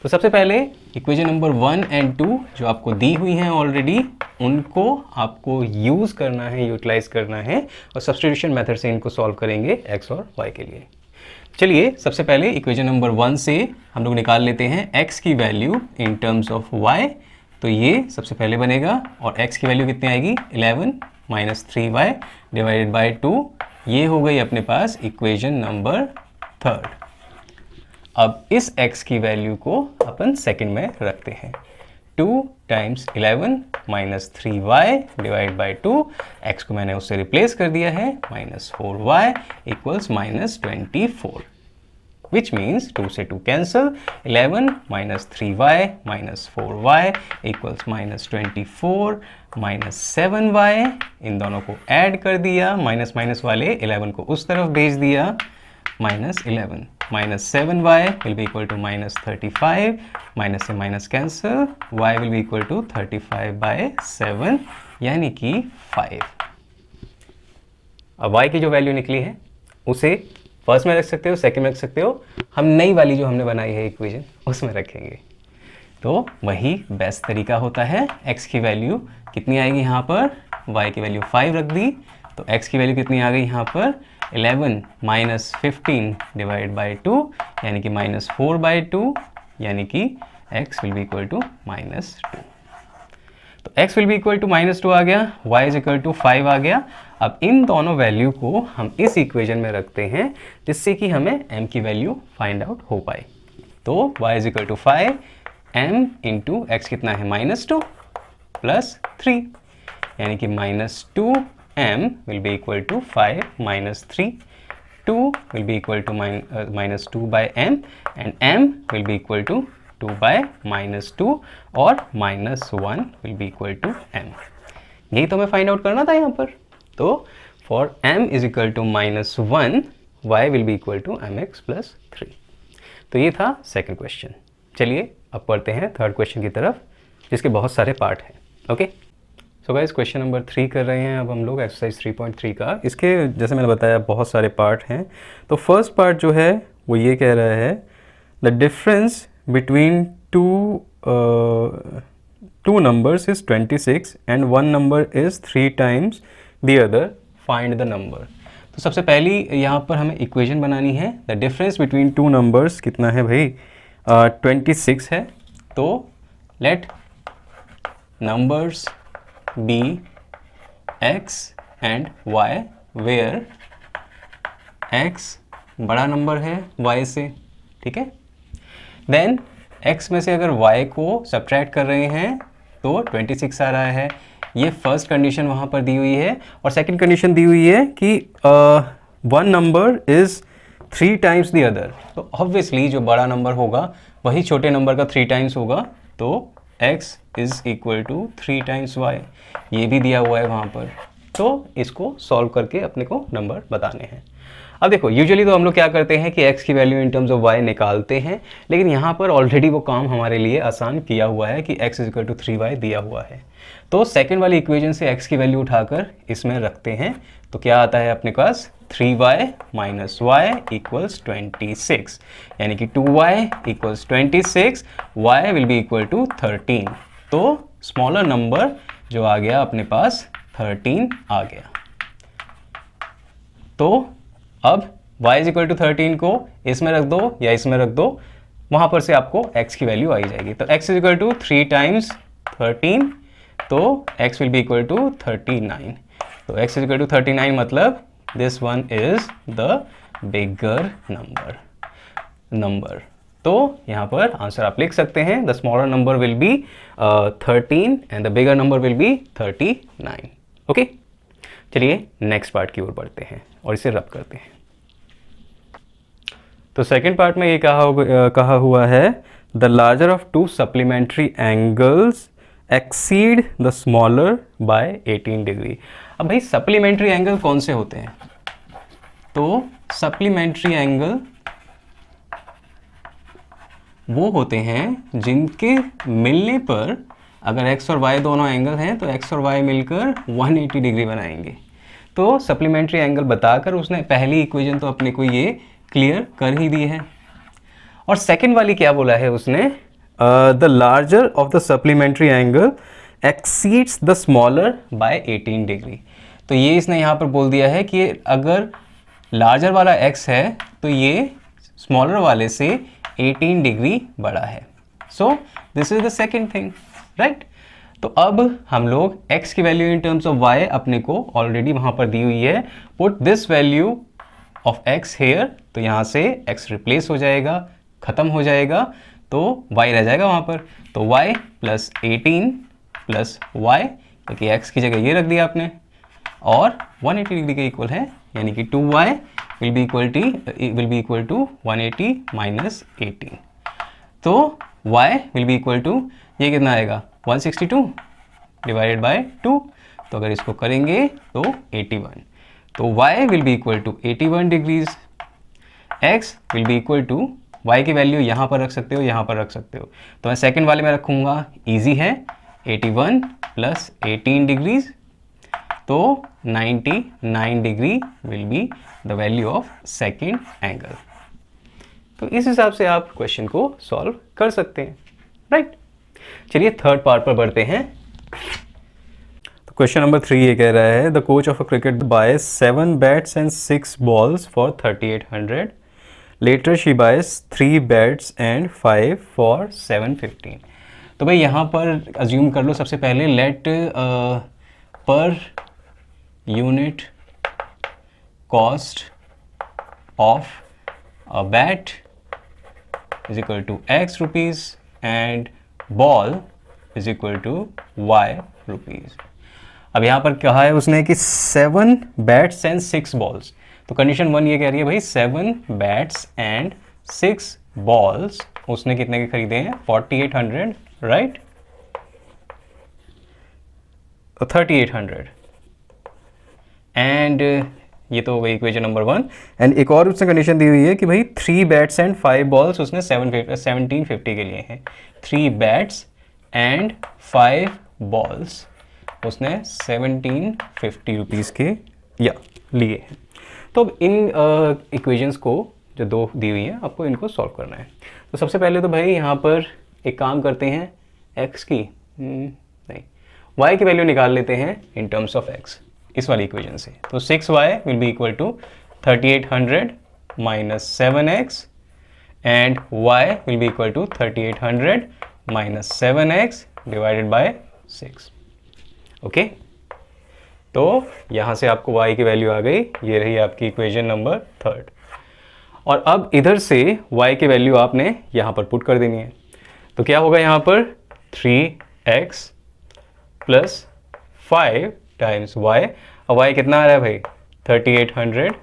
तो सबसे पहले इक्वेशन नंबर 1 एंड 2 जो आपको दी हुई हैं ऑलरेडी, उनको आपको यूज़ करना है, यूटिलाइज करना है, और सब्स्टिट्यूशन मेथड से इनको सॉल्व करेंगे x और y के लिए। चलिए, सबसे पहले इक्वेशन नंबर 1 से हम लोग निकाल लेते हैं x की value in terms of y, तो ये सबसे पहले बनेगा, और x की वैल्यू कितनी आएगी, 11 माइनस 3y डिवाइडेड बाई 2, ये हो गई अपने पास इक्वेशन नंबर 3। अब इस x की वैल्यू को अपन सेकंड में रखते हैं, 2 times 11 minus 3y divide by 2, x को मैंने उससे रिप्लेस कर दिया है, minus 4y equals minus 24, which means 2 से 2 cancel, 11 minus 3y minus 4y equals minus 24 minus 7y, इन दोनों को ऐड कर दिया, माइनस माइनस वाले 11 को उस तरफ भेज दिया, minus 11 minus 7y will be equal to minus 35, minus से minus cancel, y will be equal to 35/7 यानी कि 5। अब y की जो वैल्यू निकली है उसे फर्स्ट में रख सकते हो, सेकंड में रख सकते हो, हम नई वाली जो हमने बनाई है इक्वेशन उसमें रखेंगे, तो वही बेस्ट तरीका होता है। x की वैल्यू कितनी आएगी यहाँ पर, y की वैल्यू 5 रख दी, तो x की वैल्यू कितनी आ गई यहाँ पर, 11 माइनस 15 डिवाइड बाई 2 यानी कि माइनस 4/2, यानी कि x will be equal to minus 2। तो x will be equal to minus 2 आ गया, y इज इक्वल टू 5 आ गया। अब इन दोनों वैल्यू को हम इस इक्वेशन में रखते हैं जिससे कि हमें m की वैल्यू फाइंड आउट हो पाए। तो y is equal to 5, m into x कितना है, माइनस 2, प्लस 3, यानी कि -2m will be equal to 5 minus 3, 2 will be equal to minus 2 by m and m will be equal to 2 by minus 2 और -1 will be equal to m। यही तो हमें find out करना था यहाँ पर। तो for m is equal to -1 y will be equal to mx plus 3। तो ये था सेकंड क्वेश्चन। चलिए अब पढ़ते हैं थर्ड क्वेश्चन की तरफ, जिसके बहुत सारे पार्ट हैं। Okay, so guys question number 3 कर रहे हैं अब हम लोग एक्सरसाइज 3.3 का। इसके जैसे मैंने बताया बहुत सारे पार्ट हैं। तो फर्स्ट पार्ट जो है वो ये कह रहा है the difference between two numbers is 26 and one number is 3 times the other, find the number. तो सबसे पहली यहाँ पर हमें इक्वेशन बनानी है। The difference between two numbers कितना है भाई, 26 है। तो late numbers be x and y where x बड़ा नंबर है y से, ठीक है। देन x में से अगर y को सब्ट्रैक्ट कर रहे हैं तो 26 आ रहा है। ये फर्स्ट कंडीशन वहाँ पर दी हुई है। और सेकंड कंडीशन दी हुई है कि one number is 3 times the other. तो ऑब्वियसली जो बड़ा नंबर होगा वही छोटे नंबर का 3 times होगा। तो x is equal to 3 times y, ये भी दिया हुआ है वहाँ पर। तो इसको सॉल्व करके अपने को नंबर बताने हैं। अब देखो यूजुअली तो हम लोग क्या करते हैं कि x की value in terms of y निकालते हैं, लेकिन यहाँ पर ऑलरेडी वो काम हमारे लिए आसान किया हुआ है कि x is equal to 3y दिया हुआ है। तो सेकेंड वाली इक्वेशन से x की वैल्यू उठाकर इसमें रखते हैं तो क्या आता है अपने पास 3y माइनस y इक्वल्स 26, यानी कि 2y equals 26, y will be equal to 13। तो स्मॉलर नंबर जो आ गया अपने पास 13 आ गया। तो अब y इज इक्वल टू 13 को इसमें रख दो या इसमें रख दो, वहाँ पर से आपको x की वैल्यू आई जाएगी। तो x is equal to 3 times 13, तो x will be equal to 39। तो x इज इक्वल टू 39 मतलब this one is the bigger number. तो यहाँ पर आंसर आप लिख सकते हैं the smaller number will be 13 and the bigger number will be 39। Okay, चलिए नेक्स्ट पार्ट की ओर बढ़ते हैं और इसे रब करते हैं। तो सेकंड पार्ट में ये कहा हुआ है the larger of to supplementary angles exceed the smaller by 18 degree. अब भाई सप्लीमेंट्री एंगल कौन से होते हैं? तो सप्लीमेंट्री एंगल वो होते हैं जिनके मिलने पर अगर x और y दोनों एंगल हैं तो x और y मिलकर 180 डिग्री बनाएंगे। तो सप्लीमेंट्री एंगल बताकर उसने पहली इक्वेशन तो अपने को ये क्लियर कर ही दी है। और सेकंड वाली क्या बोला है उसने, the larger of the supplementary angle exceeds the smaller by 18 degree. तो ये इसने यहाँ पर बोल दिया है कि अगर लार्जर वाला x है तो ये स्मॉलर वाले से 18 डिग्री बड़ा है। So this is the second thing, right. तो अब हम लोग x की value in terms of y अपने को ऑलरेडी वहाँ पर दी हुई है। Put this value of x here, तो यहाँ से x रिप्लेस हो जाएगा, ख़त्म हो जाएगा, तो y रह जाएगा वहाँ पर। तो y प्लस 18 प्लस y, क्योंकि x की जगह ये रख दिया आपने, और 180 डिग्री के इक्वल है, यानी कि 2y will be equal to 180 minus 18। तो y will be equal to, ये कितना आएगा 162 डिवाइडेड बाय 2। तो अगर इसको करेंगे तो 81। तो y will be equal to 81 degrees, x will be equal to, y की वैल्यू यहाँ पर रख सकते हो, यहाँ पर रख सकते हो, तो मैं सेकंड वाले में रखूँगा, ईजी है, 81 प्लस 18 डिग्रीज, तो 99 degree will be the value of second angle. तो इस हिसाब से आप क्वेश्चन को सॉल्व कर सकते हैं, राइट। चलिए थर्ड पार्ट पर बढ़ते हैं। तो क्वेश्चन नंबर 3 ये कह रहा है the coach of a cricket buys 7 bats and 6 balls for 3800, later she buys 3 bats and 5 for 715। तो भाई यहाँ पर अज्यूम कर लो सबसे पहले let per unit cost of a bat is equal to x rupees and ball is equal to y rupees. अब यहाँ पर कहा है उसने कि 7 बैट्स एंड 6 बॉल्स, तो कंडीशन 1 ये कह रही है भाई 7 बैट्स एंड 6 बॉल्स उसने कितने के खरीदे हैं 4800, राइट, 3800, एंड ये तो वही इक्वेशन नंबर 1। एंड एक और उसने कंडीशन दी हुई है कि भाई 3 बैट्स एंड 5 बॉल्स उसने 1750 के लिए हैं। 3 बैट्स एंड 5 बॉल्स उसने 1750 रुपीज़ के या लिए हैं। तो अब इन इक्वेशंस को जो दो दी हुई हैं आपको इनको सॉल्व करना है। तो सबसे पहले तो भाई यहाँ पर एक काम करते हैं, x की नहीं y की वैल्यू निकाल लेते हैं इन टर्म्स ऑफ x इस वाली इक्वेशन से। तो 6y will be equal to 3800 minus 7x and y will be equal to 3800 minus 7x divided by 6। Okay, तो यहाँ से आपको y की वैल्यू आ गई, ये रही आपकी इक्वेशन नंबर 3। और अब इधर से y की वैल्यू आपने यहाँ पर पुट कर देनी है। तो क्या होगा यहाँ पर 3x प्लस 5 टाइम्स y। अब y कितना आ रहा है भाई 3800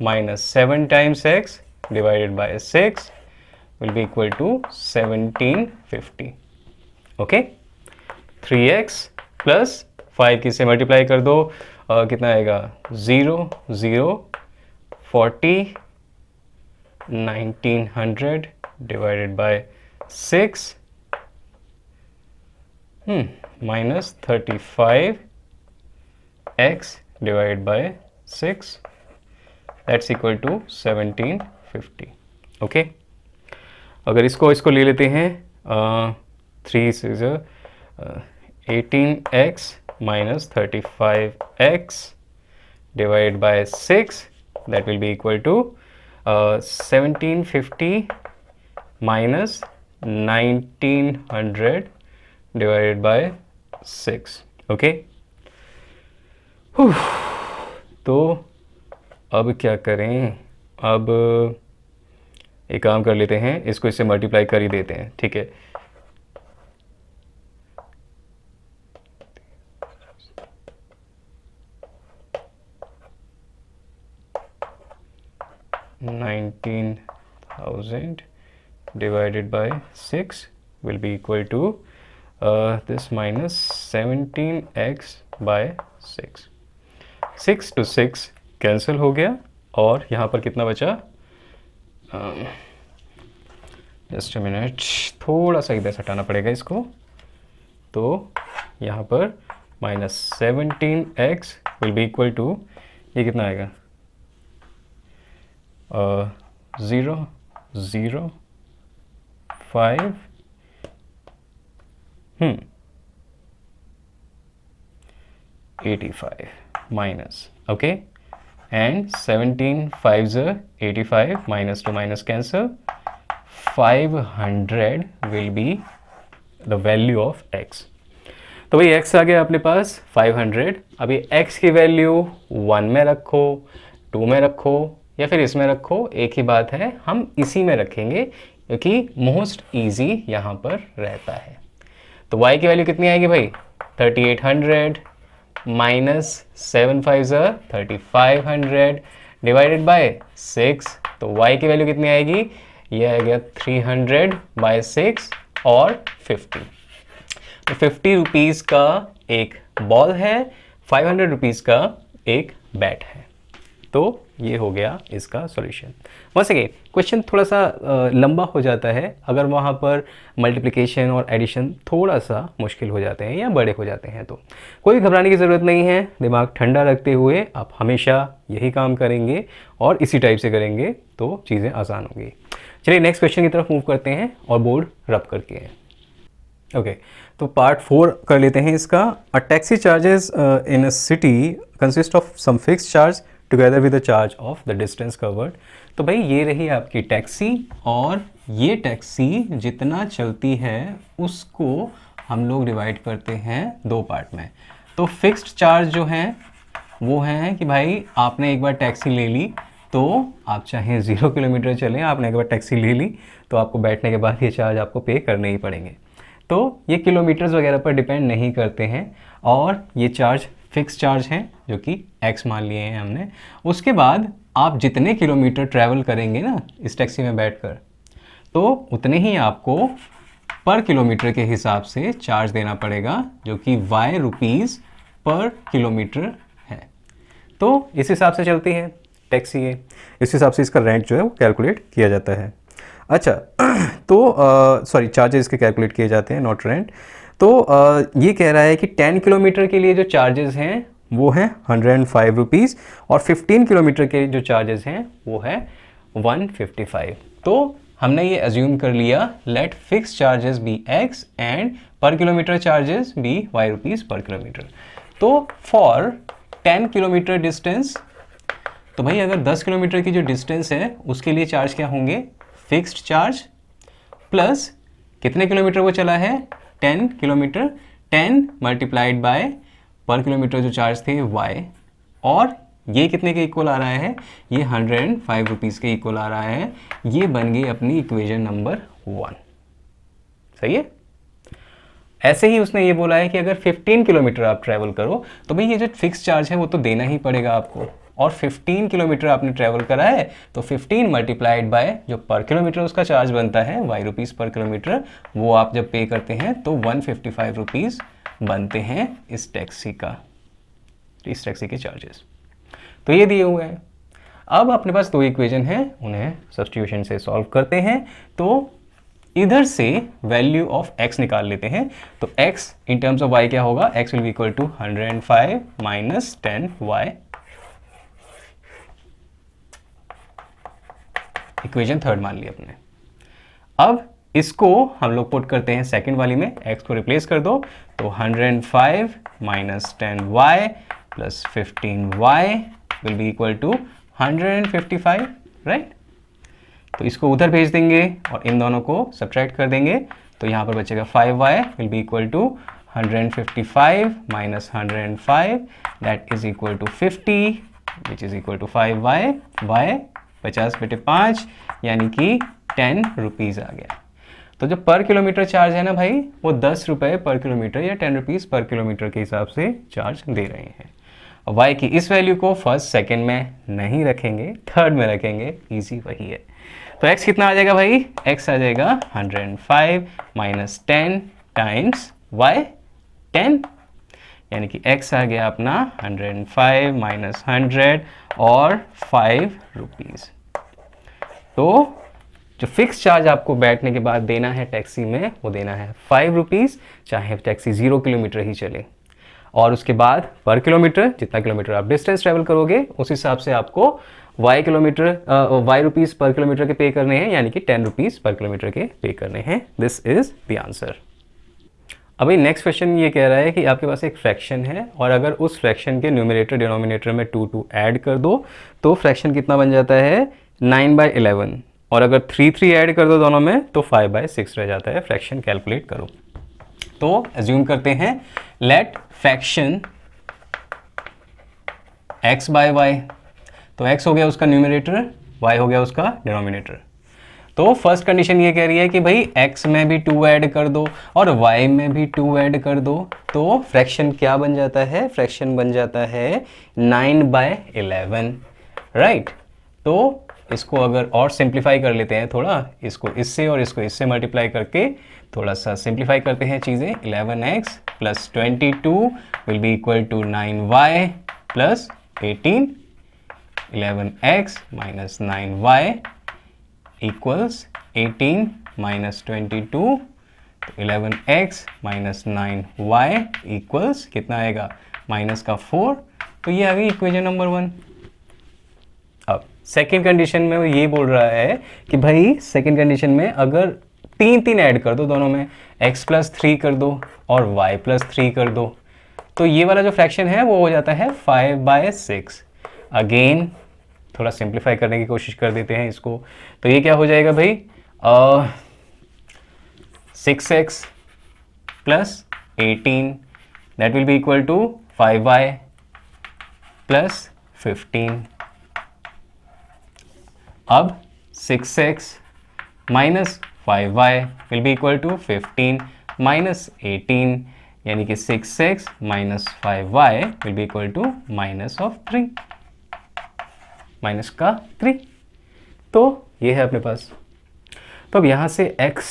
minus 7 times x divided by 6 will be equal to 1750। Okay, 3x plus 5 की से मल्टीप्लाई कर दो, कितना आएगा 0 0 40 1900 divided by 6 minus 35 x divided by 6 that's equal to 1750। Okay, अगर इसको ले लेते हैं 3 से 18x minus 35x divided by 6 that will be equal to 1750 minus 1900 divided by 6। Okay, तो अब क्या करें, अब एक काम कर लेते हैं, इसको इससे मल्टीप्लाई कर ही देते हैं, ठीक है। $19,000 divided by 6 will be equal to this minus 17x by 6। 6 to 6 cancel हो गया और यहाँ पर कितना बचा, जस्ट अ मिनट, थोड़ा सा इधर हटाना पड़ेगा इसको। तो यहाँ पर minus 17x will be equal to, ये कितना आएगा 0 0 5 85 minus, okay, and 17 5s are 85, minus to minus cancel, 500 will be the value of x। तो भाई x आ गया अपने पास 500। अभी x की वैल्यू 1 में रखो, 2 में रखो या फिर इसमें रखो, एक ही बात है, हम इसी में रखेंगे क्योंकि मोस्ट इजी यहाँ पर रहता है। तो y की वैल्यू कितनी आएगी भाई 3800 माइनस 7 5s 3500 डिवाइडेड बाय 6। तो y की वैल्यू कितनी आएगी, ये आ गया 300 बाय 6 और 50। तो 50 रुपीज़ का एक बॉल है, 500 रुपीज़ का एक बैट है। तो ये हो गया इसका सॉल्यूशन। वैसे कि क्वेश्चन थोड़ा सा लंबा हो जाता है अगर वहाँ पर मल्टीप्लिकेशन और एडिशन थोड़ा सा मुश्किल हो जाते हैं या बड़े हो जाते हैं। तो कोई घबराने की ज़रूरत नहीं है, दिमाग ठंडा रखते हुए आप हमेशा यही काम करेंगे और इसी टाइप से करेंगे तो चीज़ें आसान होंगी। चलिए नेक्स्ट क्वेश्चन की तरफ मूव करते हैं और बोर्ड रब करके हैं। ओके, तो पार्ट 4 कर लेते हैं इसका। A taxi charges in a city consist of some fixed charge together with the charge of the distance covered. तो भाई ये रही आपकी टैक्सी और ये टैक्सी जितना चलती है उसको हम लोग डिवाइड करते हैं 2 पार्ट में। तो फिक्स्ड चार्ज जो है वो है कि भाई आपने एक बार टैक्सी ले ली तो आप चाहे 0 किलोमीटर चलें, आपने एक बार टैक्सी ले ली तो आपको बैठने के बाद ये चार्ज आपको पे करने ही पड़ेंगे। तो ये किलोमीटर्स वगैरह पर डिपेंड नहीं करते हैं और ये चार्ज फिक्स चार्ज हैं जो कि x मान लिए हैं हमने। उसके बाद आप जितने किलोमीटर ट्रैवल करेंगे ना इस टैक्सी में बैठकर, तो उतने ही आपको पर किलोमीटर के हिसाब से चार्ज देना पड़ेगा, जो कि y रुपीज़ पर किलोमीटर है। तो इस हिसाब से चलती है टैक्सी है, इस हिसाब से इसका रेंट जो है वो कैलकुलेट किया जाता है। अच्छा तो सॉरी चार्जेस के कैलकुलेट किए जाते हैं, नॉट रेंट। तो ये कह रहा है कि 10 किलोमीटर के लिए जो चार्जेस हैं वो हैं 105 रुपीज़ और 15 किलोमीटर के जो चार्जेस हैं वो है 155। तो हमने ये एज्यूम कर लिया let fix charges be x and per kilometre charges be y rupees per kilometre. तो फॉर 10 किलोमीटर डिस्टेंस, तो भाई अगर 10 किलोमीटर की जो डिस्टेंस है उसके लिए चार्ज क्या होंगे, फिक्स्ड चार्ज प्लस कितने किलोमीटर वो चला है 10 किलोमीटर, 10 मल्टीप्लाइड बाय पर किलोमीटर जो चार्ज थे y, और ये कितने के इक्वल आ रहा है, ये 105 रुपीज़ के इक्वल आ रहा है। ये बन गई अपनी इक्वेशन नंबर 1। सही है। ऐसे ही उसने ये बोला है कि अगर 15 किलोमीटर आप ट्रैवल करो तो भाई ये जो फिक्स चार्ज है वो तो देना ही पड़ेगा आपको, और 15 किलोमीटर आपने ट्रैवल करा है तो 15 मल्टीप्लाइड बाय जो पर किलोमीटर उसका चार्ज बनता है y रुपीज़ पर किलोमीटर, वो आप जब पे करते हैं तो 155 रुपीज़ बनते हैं इस टैक्सी के चार्जेस। तो ये दिए हुए हैं। अब अपने पास दो इक्वेशन है, उन्हें सब्स्टिट्यूशन से सॉल्व करते हैं। तो इधर से वैल्यू ऑफ x निकाल लेते हैं। तो x in terms of y क्या होगा, x will be equal to 105 minus 10y, equation third मान ली अपने। अब इसको हम लोग पुट करते हैं सेकंड वाली में, x को रिप्लेस कर दो, तो 105 minus 10y plus 15y will be equal to 155, right. तो इसको उधर भेज देंगे और इन दोनों को सब्ट्रैक्ट कर देंगे, तो यहाँ पर बचेगा 5y will be equal to 155 minus 105 that is equal to 50 which is equal to 5y, y 50/5 यानी कि 10 रुपीज़ आ गया। तो जो पर किलोमीटर चार्ज है ना भाई, वो 10 रुपये पर किलोमीटर या 10 रुपीज़ पर किलोमीटर के हिसाब से चार्ज दे रहे हैं। y की इस वैल्यू को फर्स्ट सेकंड में नहीं रखेंगे, थर्ड में रखेंगे, इजी वही है। तो x कितना आ जाएगा भाई, x आ जाएगा 105 माइनस 10 टाइम्स y 10, यानी कि x आ गया अपना 105 माइनस 100 और 5 रुपीज़। तो जो फिक्स चार्ज आपको बैठने के बाद देना है टैक्सी में वो देना है 5 रुपीज़, चाहे टैक्सी 0 किलोमीटर ही चले। और उसके बाद पर किलोमीटर, जितना किलोमीटर आप डिस्टेंस ट्रैवल करोगे उस हिसाब से आपको y रुपीज़ पर किलोमीटर के पे करने हैं, यानी कि 10 रुपीज़ पर किलोमीटर के पे करने हैं। This is the answer. अभी नेक्स्ट क्वेश्चन ये कह रहा है कि आपके पास एक फ्रैक्शन है और अगर उस फ्रैक्शन के न्यूमरेटर डिनोमिनेटर में 2 ऐड कर दो तो फ्रैक्शन कितना बन जाता है 9/11, और अगर 3 ऐड कर दो दोनों में तो 5/6 रह जाता है। फ्रैक्शन कैलकुलेट करो। तो एज्यूम करते हैं let fraction x by y, तो x हो गया उसका न्यूमरेटर, y हो गया उसका डिनोमिनेटर। तो फर्स्ट कंडीशन ये कह रही है कि भाई x में भी 2 ऐड कर दो और y में भी 2 ऐड कर दो, तो फ्रैक्शन क्या बन जाता है, फ्रैक्शन बन जाता है 9/11, राइट। तो इसको अगर और सिंप्लीफाई कर लेते हैं थोड़ा, इसको इससे और इसको इससे मल्टीप्लाई करके थोड़ा सा सिंप्लीफाई करते हैं चीज़ें, 11x plus 22 will be equal to 9y plus 18, 11x minus 9y equals 18 minus 22, तो 11x माइनस 9y इक्वल्स कितना आएगा, माइनस का 4। तो ये आ गई इक्वेशन नंबर 1। अब सेकेंड कंडीशन में वो ये बोल रहा है कि भाई सेकेंड कंडीशन में अगर 3 ऐड कर दो दोनों में, x प्लस 3 कर दो और y प्लस 3 कर दो, तो ये वाला जो फ्रैक्शन है वो हो जाता है 5/6। अगेन थोड़ा सिंप्लीफाई करने की कोशिश कर देते हैं इसको, तो ये क्या हो जाएगा भाई 6x plus 18 that will be equal to 5y plus 15। अब 6x minus 5y will be equal to 15 -18, यानी कि 6x minus 5y will be equal to minus of 3, minus का 3। तो ये है अपने पास। तो अब यहाँ से x,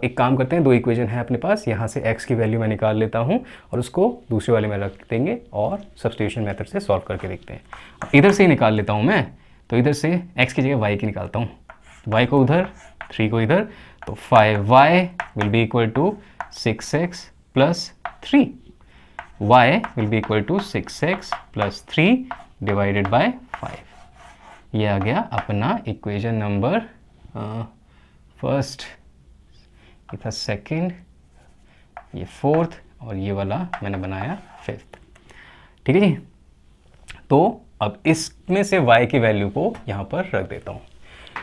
एक काम करते हैं, दो इक्वेशन है अपने पास, यहाँ से x की वैल्यू मैं निकाल लेता हूँ और उसको दूसरे वाले में रख देंगे और सब्स्टिट्यूशन मेथड से सॉल्व करके देखते हैं। इधर से ही निकाल लेता हूँ मैं, तो इधर से x की जगह y की निकालता हूँ, y को उधर 3 को इधर, तो 5y will be equal to 6x plus 3, y will be equal to 6x plus 3 divided by 5। ये आ गया अपना इक्वेशन नंबर फर्स्ट, ये था सेकंड, ये फोर्थ और ये वाला मैंने बनाया फिफ्थ। ठीक है जी। तो अब इसमें से y की वैल्यू को यहाँ पर रख देता हूँ,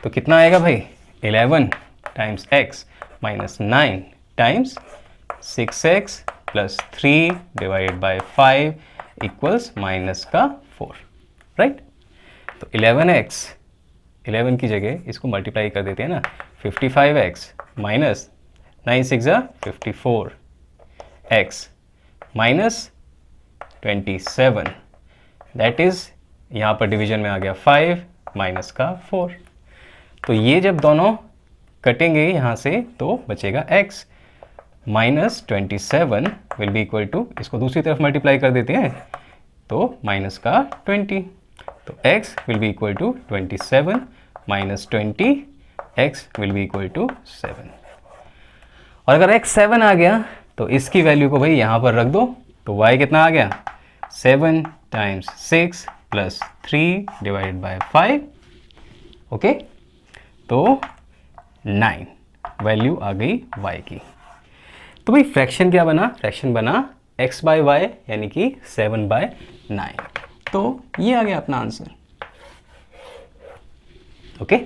तो कितना आएगा भाई, 11 times x minus 9 times 6x plus 3 divide by 5 equals minus का 4, राइट। तो 11x, 11 की जगह इसको मल्टीप्लाई कर देते हैं ना, 55x minus 9 6 54x minus 27, that is यहाँ पर डिवीजन में आ गया 5 माइनस का 4। तो ये जब दोनों कटेंगे यहाँ से तो बचेगा x minus 27 will be equal to, इसको दूसरी तरफ मल्टीप्लाई कर देते हैं तो माइनस का 20, तो x will be equal to 27 minus 20, x will be equal to 7। और अगर x 7 आ गया तो इसकी वैल्यू को भाई यहाँ पर रख दो, तो y कितना आ गया, 7 times 6 plus 3 divided by 5, okay, तो 9 वैल्यू आ गई y की। तो भाई फ्रैक्शन क्या बना, फ्रैक्शन बना x बाय y यानी कि 7 बाय 9। तो ये आ गया अपना आंसर, ओके।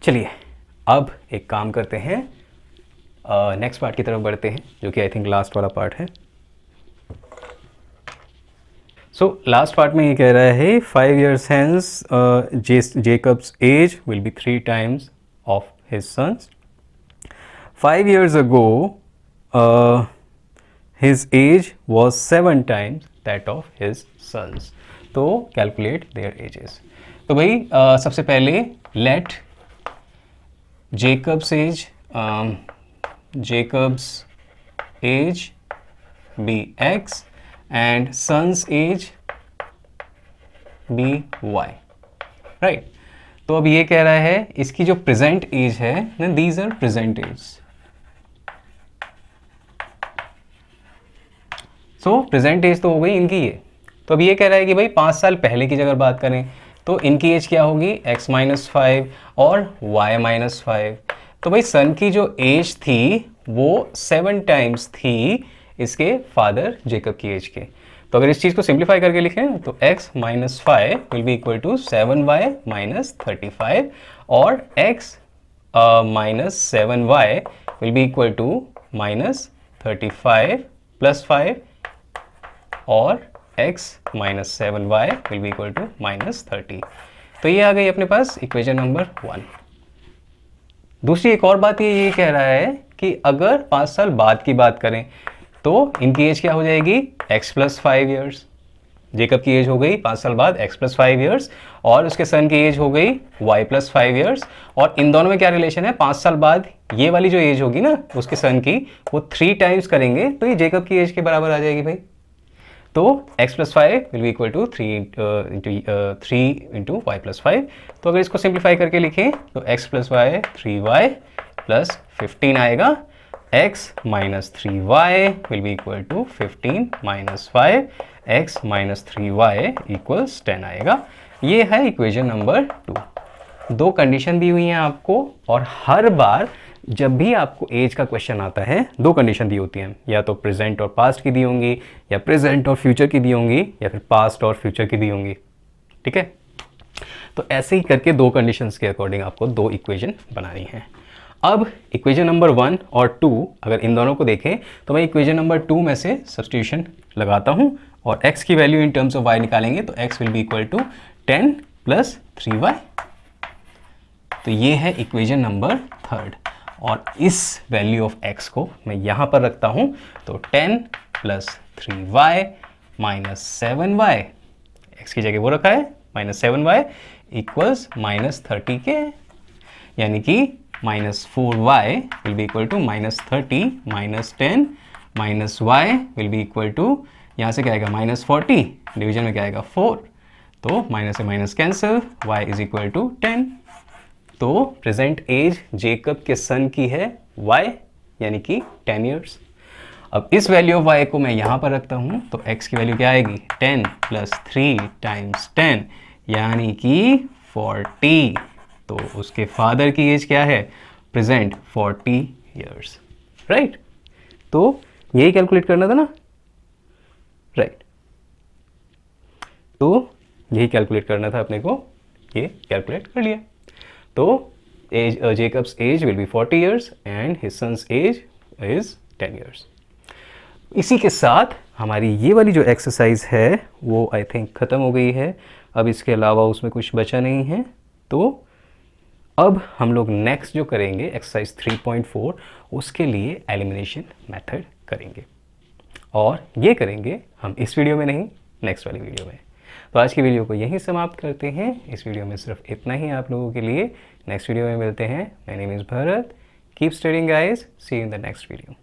चलिए अब एक काम करते हैं, नेक्स्ट पार्ट की तरफ बढ़ते हैं, जो कि आई थिंक लास्ट वाला पार्ट है। सो लास्ट पार्ट में ये कह रहा है 5 years hence Jacob's age will be 3 times of his son's. 5 years ago his age was 7 times that of his sons. तो calculate their ages. तो भाई सबसे पहले let Jacob's age be x and son's age be y, right? तो अब ये कह रहा है इसकी जो present age है, these are present age. So present age तो हो गई इनकी ये। तो अब ये कह रहा है कि भाई 5 साल पहले की अगर बात करें तो इनकी एज क्या होगी, x माइनस 5 और y माइनस 5। तो भाई सन की जो एज थी वो 7 टाइम्स थी इसके फादर जेकब की एज के। तो अगर इस चीज़ को सिंप्लीफाई करके लिखें तो x minus 5 will be equal to 7y minus 35 और x minus 7y will be equal to minus 35 plus 5 और x minus 7y will be equal to minus 30। तो ये आ गई अपने पास इक्वेशन नंबर 1। दूसरी एक और बात ये कह रहा है कि अगर 5 साल बाद की बात करें तो इनकी एज क्या हो जाएगी, x प्लस 5 ईयर्स। जेकब की एज हो गई 5 साल बाद x प्लस 5 ईयर्स और उसके सन की एज हो गई y प्लस 5 ईयर्स। और इन दोनों में क्या रिलेशन है, 5 साल बाद ये वाली जो एज होगी ना उसके सन की वो 3 टाइम्स करेंगे तो ये जेकब की एज के बराबर आ जाएगी भाई। तो x plus 5 will be equal to 3 into y plus 5। तो अगर इसको सिंप्लीफाई करके लिखें तो x plus Y 3y plus 15 आएगा, x minus 3y will be equal to 15 minus 5, x minus 3y equals 10 आएगा। ये है इक्वेशन नंबर 2। दो कंडीशन दी हुई हैं आपको और हर बार जब भी आपको एज का क्वेश्चन आता है दो कंडीशन दी होती हैं, या तो प्रेजेंट और पास्ट की दी होंगी या प्रेजेंट और फ्यूचर की दी होंगी या फिर पास्ट और फ्यूचर की दी होंगी। ठीक है, तो ऐसे ही करके दो कंडीशंस के अकॉर्डिंग आपको दो इक्वेशन बनानी है। अब इक्वेशन नंबर 1 और 2 अगर इन दोनों को देखें तो मैं इक्वेशन नंबर 2 में से सब्स्टिट्यूशन लगाता हूँ और x की value in terms of y निकालेंगे तो x will be equal to 10 plus 3y। तो ये है इक्वेशन नंबर 3। और इस वैल्यू ऑफ x को मैं यहाँ पर रखता हूँ, तो 10 plus 3y minus 7y, x की जगह वो रखा है माइनस 7y इक्वल्स माइनस 30 के, यानी कि minus 4y will be equal to minus 30 minus 10 minus y will be equal to, यहाँ से क्या आएगा माइनस 40, डिवीजन में क्या आएगा 4, तो माइनस से minus cancel, y is equal to 10। तो प्रेजेंट एज जेकब के सन की है y, यानी कि 10 ईयर्स। अब इस वैल्यू ऑफ y को मैं यहाँ पर रखता हूँ, तो x की वैल्यू क्या आएगी 10 प्लस 3 टाइम्स 10 यानी कि 40। तो उसके फादर की एज क्या है प्रेजेंट 40 ईयर्स, राइट। तो यही कैलकुलेट करना था ना, राइट। तो यही कैलकुलेट करना था अपने को, ये कैलकुलेट कर लिया। तो as Jacob's age will be 40 years and his sons age is 10 years. इसी के साथ हमारी ये वाली जो एक्सरसाइज है वो आई थिंक ख़त्म हो गई है। अब इसके अलावा उसमें कुछ बचा नहीं है। तो अब हम लोग नेक्स्ट जो करेंगे एक्सरसाइज 3.4, उसके लिए एलिमिनेशन मेथड करेंगे, और ये करेंगे हम इस वीडियो में नहीं, नेक्स्ट वाली वीडियो में। तो आज की वीडियो को यहीं समाप्त करते हैं। इस वीडियो में सिर्फ इतना ही आप लोगों के लिए। नेक्स्ट वीडियो में मिलते हैं। My name is Bharat. Keep studying guys, see you in the next video.